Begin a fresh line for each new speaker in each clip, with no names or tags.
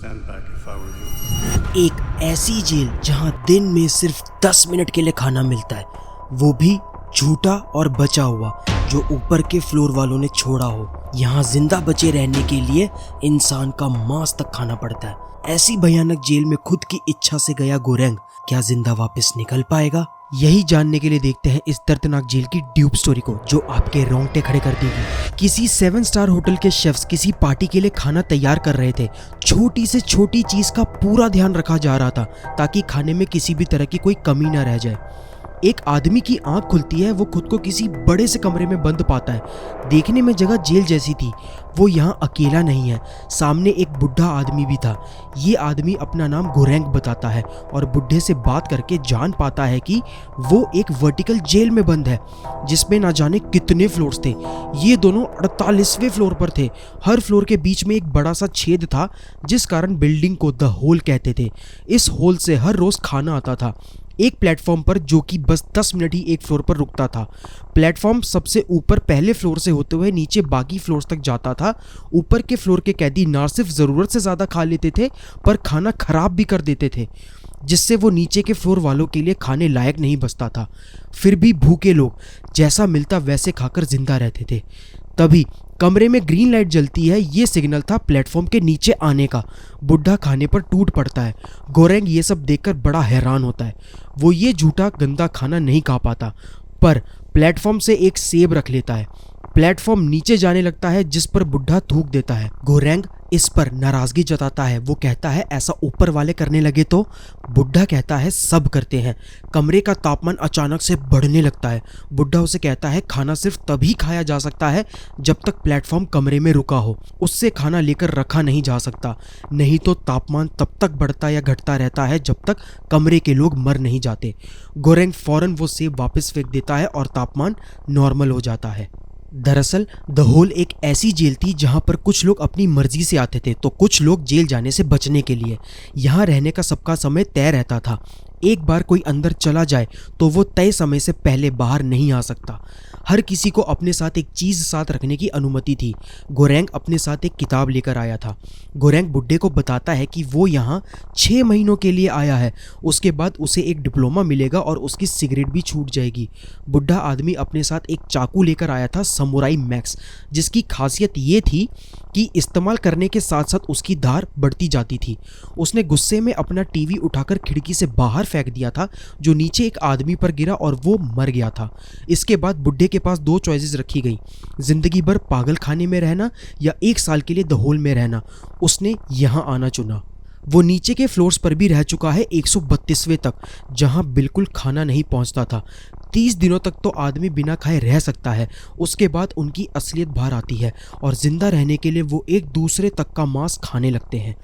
stand back if I were you.
एक ऐसी jail जहां दिन में सिर्फ 10 मिनट के लिए खाना मिलता है, वो भी झूठा और बचा हुआ, जो ऊपर के फ्लोर वालों ने छोड़ा हो। यहाँ जिंदा बचे रहने के लिए इंसान का मांस तक खाना पड़ता है। ऐसी भयानक जेल में खुद की इच्छा से गया गोरेंग क्या जिंदा वापस निकल पाएगा? यही जानने के लिए देखते हैं इस दर्दनाक जेल की ड्यूब स्टोरी को, जो आपके रोंगटे खड़े कर देगी। किसी 7 स्टार होटल के शेफ्स किसी पार्टी के लिए खाना तैयार कर रहे थे। छोटी से छोटी चीज का पूरा ध्यान रखा जा रहा था ताकि खाने में किसी भी तरह की कोई कमी ना रह जाए। एक आदमी की आंख खुलती है, वो खुद को किसी बड़े से कमरे में बंद पाता है। देखने में जगह जेल जैसी थी। वो यहाँ अकेला नहीं है, सामने एक बुढ़ा आदमी भी था। ये आदमी अपना नाम गोरेंग बताता है और बुढ़े से बात करके जान पाता है कि वो एक वर्टिकल जेल में बंद है, जिसमें ना जाने कितने फ्लोर्स थे। ये दोनों 48वें फ्लोर पर थे। हर फ्लोर के बीच में एक बड़ा सा छेद था, जिस कारण बिल्डिंग को द होल कहते थे। इस होल से हर रोज खाना आता था, एक प्लेटफॉर्म पर, जो कि बस 10 मिनट ही एक फ्लोर पर रुकता था। प्लेटफॉर्म सबसे ऊपर पहले फ्लोर से होते हुए नीचे बाकी फ्लोर्स तक जाता था। ऊपर के फ्लोर के कैदी ना सिर्फ ज़रूरत से ज़्यादा खा लेते थे, पर खाना खराब भी कर देते थे, जिससे वो नीचे के फ्लोर वालों के लिए खाने लायक नहीं बचता था। फिर भी भूखे लोग जैसा मिलता वैसे खाकर जिंदा रहते थे। तभी कमरे में ग्रीन लाइट जलती है। ये सिग्नल था प्लेटफॉर्म के नीचे आने का। बुढ़ा खाने पर टूट पड़ता है। गोरेंग ये सब देखकर बड़ा हैरान होता है। वो ये झूठा गंदा खाना नहीं खा पाता, पर प्लेटफॉर्म से एक सेब रख लेता है। प्लेटफॉर्म नीचे जाने लगता है, जिस पर बुढ़ा थूक देता है। गोरेंग इस पर नाराजगी जताता है। वो कहता है ऐसा ऊपर वाले करने लगे तो? बुढ़ा कहता है सब करते हैं। कमरे का तापमान अचानक से बढ़ने लगता है। बुढ़ा उसे कहता है खाना सिर्फ तभी खाया जा सकता है जब तक प्लेटफॉर्म कमरे में रुका हो। उससे खाना लेकर रखा नहीं जा सकता, नहीं तो तापमान तब तक बढ़ता या घटता रहता है जब तक कमरे के लोग मर नहीं जाते। गोरेंग फौरन वो सेब वापस फेंक देता है और तापमान नॉर्मल हो जाता है। दरअसल द होल एक ऐसी जेल थी जहां पर कुछ लोग अपनी मर्जी से आते थे तो कुछ लोग जेल जाने से बचने के लिए। यहाँ रहने का सबका समय तय रहता था। एक बार कोई अंदर चला जाए तो वो तय समय से पहले बाहर नहीं आ सकता। हर किसी को अपने साथ एक चीज़ साथ रखने की अनुमति थी। गोरेंग अपने साथ एक किताब लेकर आया था। गोरेंग बुड्ढे को बताता है कि वो यहाँ 6 महीनों के लिए आया है, उसके बाद उसे एक डिप्लोमा मिलेगा और उसकी सिगरेट भी छूट जाएगी। बुढ़ा आदमी अपने साथ एक चाकू लेकर आया था, समुराई मैक्स, जिसकी खासियत ये थी कि इस्तेमाल करने के साथ साथ उसकी धार बढ़ती जाती थी। उसने गुस्से में अपना टीवी उठाकर खिड़की से बाहर फेंक दिया था, जो नीचे एक आदमी पर गिरा और वो मर गया था। इसके बाद बुड्ढे के पास 2 चॉइसेस रखी गई, जिंदगी भर पागल खाने में रहना या 1 साल के लिए द होल में रहना। उसने यहाँ आना चुना। वो नीचे के फ्लोर्स पर भी रह चुका है 132वें तक, जहाँ बिल्कुल खाना नहीं पहुँचता था। 30 दिनों तक तो आदमी बिना खाए रह सकता है। उसके बाद उनकी असलियत बाहर आती है और जिंदा रहने के लिए वो एक दूसरे तक का मांस खाने लगते हैं।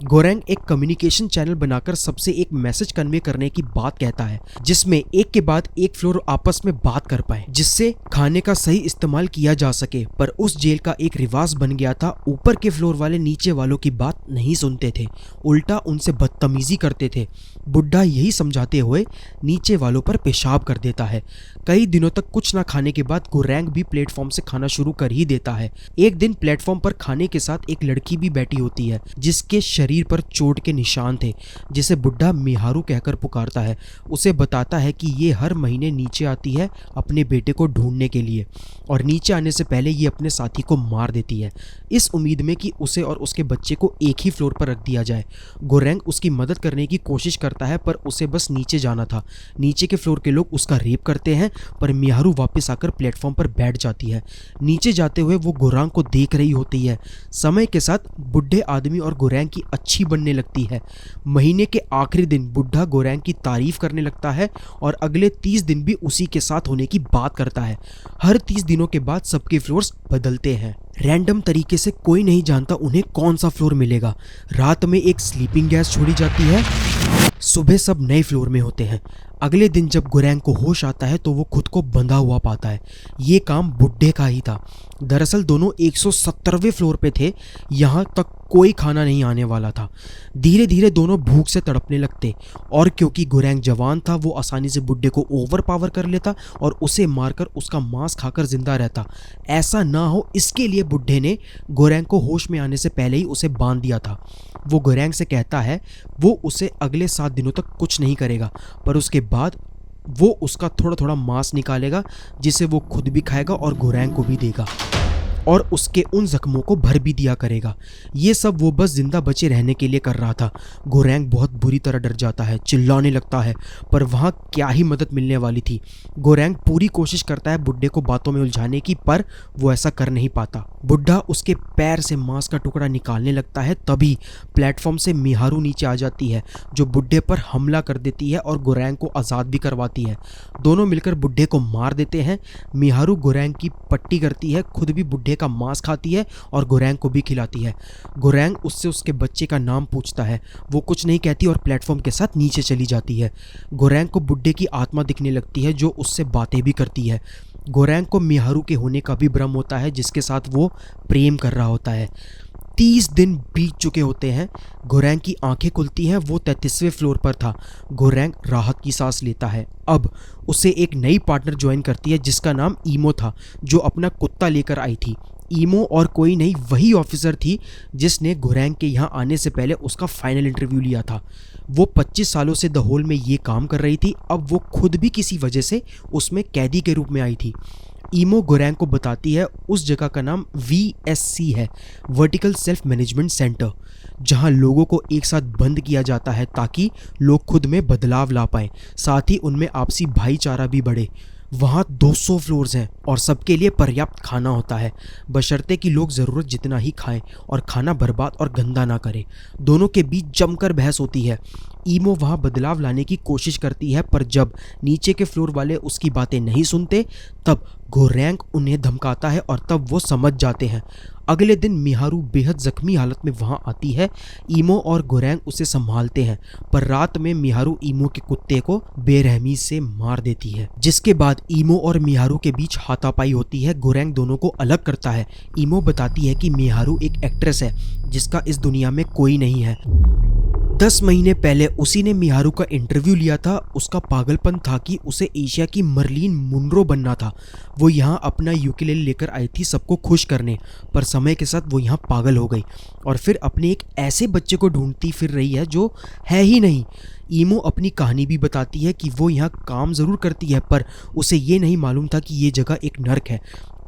गोरेंग एक कम्युनिकेशन चैनल बनाकर सबसे एक मैसेज कन्वे करने की बात कहता है, जिसमें एक के बाद एक फ्लोर आपस में बात कर पाए, जिससे खाने का सही इस्तेमाल किया जा सके। पर उस जेल का एक रिवाज बन गया था, ऊपर के फ्लोर वाले नीचे वालों की बात नहीं सुनते थे, उल्टा उनसे बदतमीजी करते थे। बुढ़ा यही समझाते हुए नीचे वालों पर पेशाब कर देता है। कई दिनों तक कुछ ना खाने के बाद गोरेंग भी प्लेटफॉर्म से खाना शुरू कर ही देता है। एक दिन प्लेटफॉर्म पर खाने के साथ एक लड़की भी बैठी होती है, जिसके शरीर पर चोट के निशान थे, जिसे बुढ़ा मिहारू कहकर पुकारता है। उसे बताता है कि ये हर महीने नीचे आती है अपने बेटे को ढूंढने के लिए, और नीचे आने से पहले ये अपने साथी को मार देती है, इस उम्मीद में कि उसे और उसके बच्चे को एक ही फ्लोर पर रख दिया जाए। गोरेंग उसकी मदद करने की कोशिश करता है, पर उसे बस नीचे जाना था। नीचे के फ्लोर के लोग उसका रेप करते हैं, पर मिहारू वापस आकर प्लेटफॉर्म पर बैठ जाती है। नीचे जाते हुए वो गोरेंग को देख रही होती है। समय के साथ बुढ़े आदमी और गोरेंग की अच्छी बनने लगती है। महीने के आखिरी दिन बुढ़ा गोरेंग की तारीफ करने लगता है और अगले 30 दिन भी उसी के साथ होने की बात करता है। हर 30 दिनों के बाद सबके फ्लोर्स बदलते हैं। रैंडम तरीके से, कोई नहीं जानता उन्हें कौन सा फ्लोर मिलेगा। रात में एक स्लीपिंग गैस छोड़ी जाती है, सुबह सब नए फ्लोर में होते हैं। अगले दिन जब गोरेंग को होश आता है तो वो खुद को बंधा हुआ पाता है। ये काम बुड्ढे का ही था। दरअसल दोनों 170वें फ्लोर पे थे। यहाँ तक कोई खाना नहीं आने वाला था। धीरे धीरे दोनों भूख से तड़पने लगते, और क्योंकि गोरेंग जवान था वो आसानी से बुड्ढे को ओवर पावर कर लेता और उसे मारकर उसका मांस खाकर जिंदा रहता। ऐसा ना हो इसके लिए लिए बुड्ढे ने गोरैंग को होश में आने से पहले ही उसे बांध दिया था। वो गोरैंग से कहता है वो उसे अगले 7 दिनों तक कुछ नहीं करेगा, पर उसके बाद वो उसका थोड़ा थोड़ा मांस निकालेगा जिसे वो खुद भी खाएगा और गोरैंग को भी देगा और उसके उन जख्मों को भर भी दिया करेगा। ये सब वो बस जिंदा बचे रहने के लिए कर रहा था। गोरैंग बहुत बुरी तरह डर जाता है, चिल्लाने लगता है, पर वहाँ क्या ही मदद मिलने वाली थी। गोरैंग पूरी कोशिश करता है बुड्ढे को बातों में उलझाने की, पर वो ऐसा कर नहीं पाता। बुड्ढा उसके पैर से मांस का टुकड़ा निकालने लगता है, तभी प्लेटफॉर्म से मिहारू नीचे आ जाती है जो बुड्ढे पर हमला कर देती है और गोरैंग को आज़ाद भी करवाती है। दोनों मिलकर बुड्ढे को मार देते हैं। मिहारू गोरैंग की पट्टी करती है, खुद भी बुड्ढे का मांस खाती है और गोरैंग को भी खिलाती है। गोरैंग उससे उसके बच्चे का नाम पूछता है, वो कुछ नहीं कहती और प्लेटफॉर्म के साथ नीचे चली जाती है। गोरैंग को बुड्ढे की आत्मा दिखने लगती है जो उससे बातें भी करती है। गोरैंग को मिहारू के होने का भी भ्रम होता है जिसके साथ वो प्रेम कर रहा होता है। 30 दिन बीत चुके होते हैं। गोरैंग की आंखें खुलती हैं, वो 33वें फ्लोर पर था। गोरैंग राहत की सांस लेता है। अब उसे एक नई पार्टनर ज्वाइन करती है जिसका नाम ईमो था, जो अपना कुत्ता लेकर आई थी। ईमो और कोई नहीं, वही ऑफिसर थी जिसने गोरैंग के यहाँ आने से पहले उसका फाइनल इंटरव्यू लिया था। वो 25 सालों से द होल में ये काम कर रही थी। अब वो खुद भी किसी वजह से उसमें कैदी के रूप में आई थी। ईमो गोरैंग को बताती है उस जगह का नाम VSC है, वर्टिकल सेल्फ मैनेजमेंट सेंटर, जहां लोगों को एक साथ बंद किया जाता है ताकि लोग खुद में बदलाव ला पाएं, साथ ही उनमें आपसी भाईचारा भी बढ़े। वहाँ 200 फ्लोर्स हैं और सबके लिए पर्याप्त खाना होता है, बशर्ते कि लोग ज़रूरत जितना ही खाएं और खाना बर्बाद और गंदा ना करें। दोनों के बीच जमकर बहस होती है। ईमो वहाँ बदलाव लाने की कोशिश करती है, पर जब नीचे के फ्लोर वाले उसकी बातें नहीं सुनते तब गोरैंग उन्हें धमकाता है और तब वो समझ जाते हैं। अगले दिन मिहारू बेहद जख्मी हालत में वहाँ आती है। ईमो और गोरैंग उसे संभालते हैं, पर रात में मिहारू ईमो के कुत्ते को बेरहमी से मार देती है, जिसके बाद ईमो और मिहारू के बीच हाथापाई होती है। गोरैंग दोनों को अलग करता है। ईमो बताती है कि मिहारू एक एक्ट्रेस है जिसका इस दुनिया में कोई नहीं है। 10 महीने पहले उसी ने मिहारू का इंटरव्यू लिया था। उसका पागलपन था कि उसे एशिया की मर्लिन मुनरो बनना था। वो यहाँ अपना यूकेलेले लेकर आई थी सबको खुश करने, पर समय के साथ वो यहाँ पागल हो गई और फिर अपने एक ऐसे बच्चे को ढूंढती फिर रही है जो है ही नहीं। ईमो अपनी कहानी भी बताती है कि वो यहाँ काम ज़रूर करती है, पर उसे ये नहीं मालूम था कि ये जगह एक नर्क है।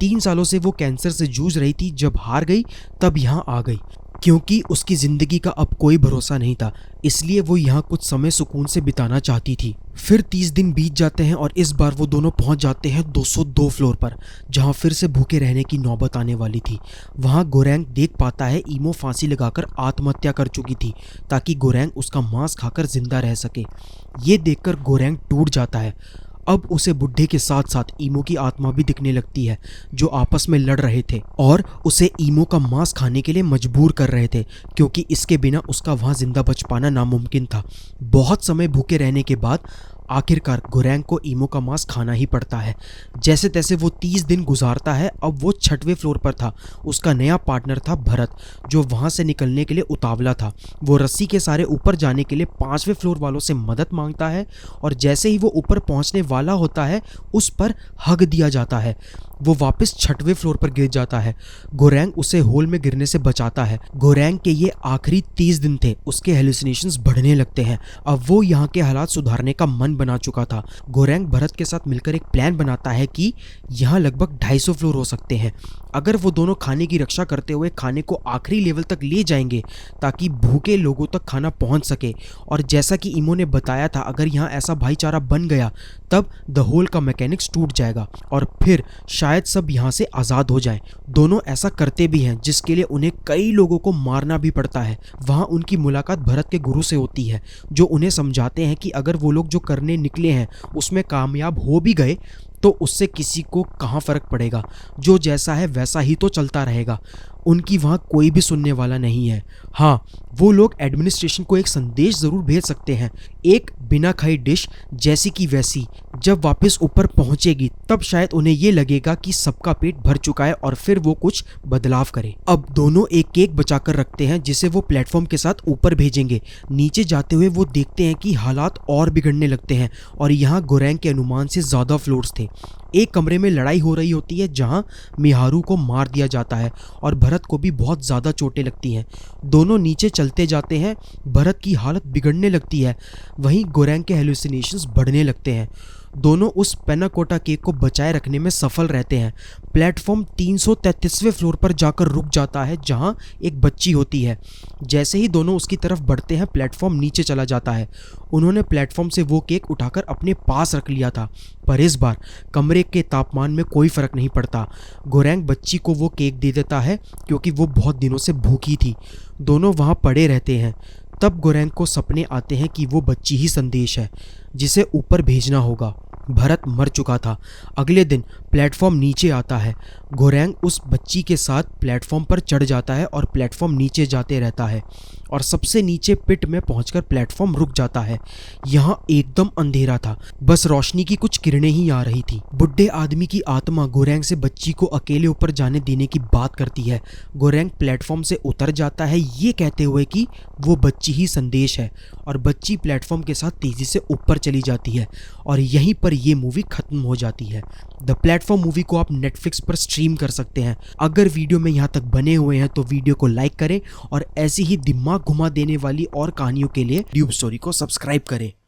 3 सालों से वो कैंसर से जूझ रही थी, जब हार गई तब यहाँ आ गई, क्योंकि उसकी ज़िंदगी का अब कोई भरोसा नहीं था। इसलिए वो यहाँ कुछ समय सुकून से बिताना चाहती थी। फिर 30 दिन बीत जाते हैं और इस बार वो दोनों पहुँच जाते हैं 202 फ्लोर पर, जहाँ फिर से भूखे रहने की नौबत आने वाली थी। वहाँ गोरैंग देख पाता है ईमो फांसी लगाकर आत्महत्या कर चुकी थी ताकि गोरैंग उसका मांस खाकर जिंदा रह सके। ये देखकर गोरैंग टूट जाता है। अब उसे बुड्ढे के साथ साथ ईमो की आत्मा भी दिखने लगती है, जो आपस में लड़ रहे थे और उसे ईमो का मांस खाने के लिए मजबूर कर रहे थे, क्योंकि इसके बिना उसका वहाँ जिंदा बच पाना नामुमकिन था। बहुत समय भूखे रहने के बाद आखिरकार गोरैंग को ईमो का मांस खाना ही पड़ता है। जैसे तैसे वो 30 दिन गुजारता है। अब वो 6वें फ्लोर पर था। उसका नया पार्टनर था भरत, जो वहाँ से निकलने के लिए उतावला था। वो रस्सी के सारे ऊपर जाने के लिए 5वें फ्लोर वालों से मदद मांगता है और जैसे ही वो ऊपर पहुँचने वाला होता है उस पर हग दिया जाता है। वो वापस 6वें फ्लोर पर गिर जाता है। गोरैंग उसे होल में गिरने से बचाता है। गोरैंग के ये आखिरी 30 दिन थे। उसके हेलुसिनेशंस बढ़ने लगते हैं। अब वो यहाँ के हालात सुधारने का मन बना चुका था। गोरैंग भरत के साथ मिलकर एक प्लान बनाता है कि यहाँ लगभग 250 फ्लोर हो सकते हैं। अगर वो दोनों खाने की रक्षा करते हुए खाने को आखिरी लेवल तक ले जाएंगे ताकि भूखे लोगों तक खाना पहुँच सके, और जैसा कि ईमो ने बताया था, अगर यहाँ ऐसा भाईचारा बन गया तब द होल का मैकेनिक्स टूट जाएगा और फिर शायद सब यहाँ से आज़ाद हो जाएं। दोनों ऐसा करते भी हैं, जिसके लिए उन्हें कई लोगों को मारना भी पड़ता है। वहाँ उनकी मुलाकात भरत के गुरु से होती है, जो उन्हें समझाते हैं कि अगर वो लोग जो करने निकले हैं उसमें कामयाब हो भी गए तो उससे किसी को कहाँ फ़र्क पड़ेगा, जो जैसा है वैसा ही तो चलता रहेगा। उनकी वहाँ कोई भी सुनने वाला नहीं है। हाँ, वो लोग एडमिनिस्ट्रेशन को एक संदेश ज़रूर भेज सकते हैं, एक बिना खाई डिश जैसी की वैसी जब वापस ऊपर पहुंचेगी तब शायद उन्हें ये लगेगा कि सबका पेट भर चुका है और फिर वो कुछ बदलाव करें। अब दोनों एक केक बचाकर रखते हैं जिसे वो प्लेटफॉर्म के साथ ऊपर भेजेंगे। नीचे जाते हुए वो देखते हैं कि हालात और बिगड़ने लगते हैं और यहाँ गोरैंग के अनुमान से ज़्यादा फ्लोर्स थे। एक कमरे में लड़ाई हो रही होती है जहां मिहारू को मार दिया जाता है और भरत को भी बहुत ज़्यादा चोटें लगती हैं। दोनों नीचे चलते जाते हैं। भरत की हालत बिगड़ने लगती है, वहीं गोरैंग के हेलुसिनेशंस बढ़ने लगते हैं। दोनों उस पेनाकोटा केक को बचाए रखने में सफल रहते हैं। प्लेटफॉर्म 333वें फ्लोर पर जाकर रुक जाता है जहां एक बच्ची होती है। जैसे ही दोनों उसकी तरफ बढ़ते हैं प्लेटफॉर्म नीचे चला जाता है। उन्होंने प्लेटफॉर्म से वो केक उठाकर अपने पास रख लिया था, पर इस बार कमरे के तापमान में कोई फ़र्क नहीं पड़ता। गोरैंग बच्ची को वो केक दे देता है क्योंकि वो बहुत दिनों से भूखी थी। दोनों वहाँ पड़े रहते हैं। तब गोरैंग को सपने आते हैं कि वो बच्ची ही संदेश है जिसे ऊपर भेजना होगा। भरत मर चुका था। अगले दिन प्लेटफॉर्म नीचे आता है। गोरैंग उस बच्ची के साथ प्लेटफॉर्म पर चढ़ जाता है और प्लेटफॉर्म नीचे जाते रहता है और सबसे नीचे पिट में पहुंचकर प्लेटफॉर्म रुक जाता है। यहाँ एकदम अंधेरा था, बस रोशनी की कुछ किरणें ही आ रही थी। बुढ़े आदमी की आत्मा गोरैंग से बच्ची को अकेले ऊपर जाने देने की बात करती है। गोरैंग प्लेटफॉर्म से उतर जाता है ये कहते हुए कि वो बच्ची ही संदेश है और बच्ची प्लेटफॉर्म के साथ तेजी से ऊपर चली जाती है और यहीं पर ये मूवी खत्म हो जाती है। द प्लेटफॉर्म मूवी को आप नेटफ्लिक्स पर स्ट्रीम कर सकते हैं। अगर वीडियो में यहाँ तक बने हुए हैं तो वीडियो को लाइक करें और ऐसी ही दिमाग घुमा देने वाली और कहानियों के लिए ट्यूब स्टोरी को सब्सक्राइब करें।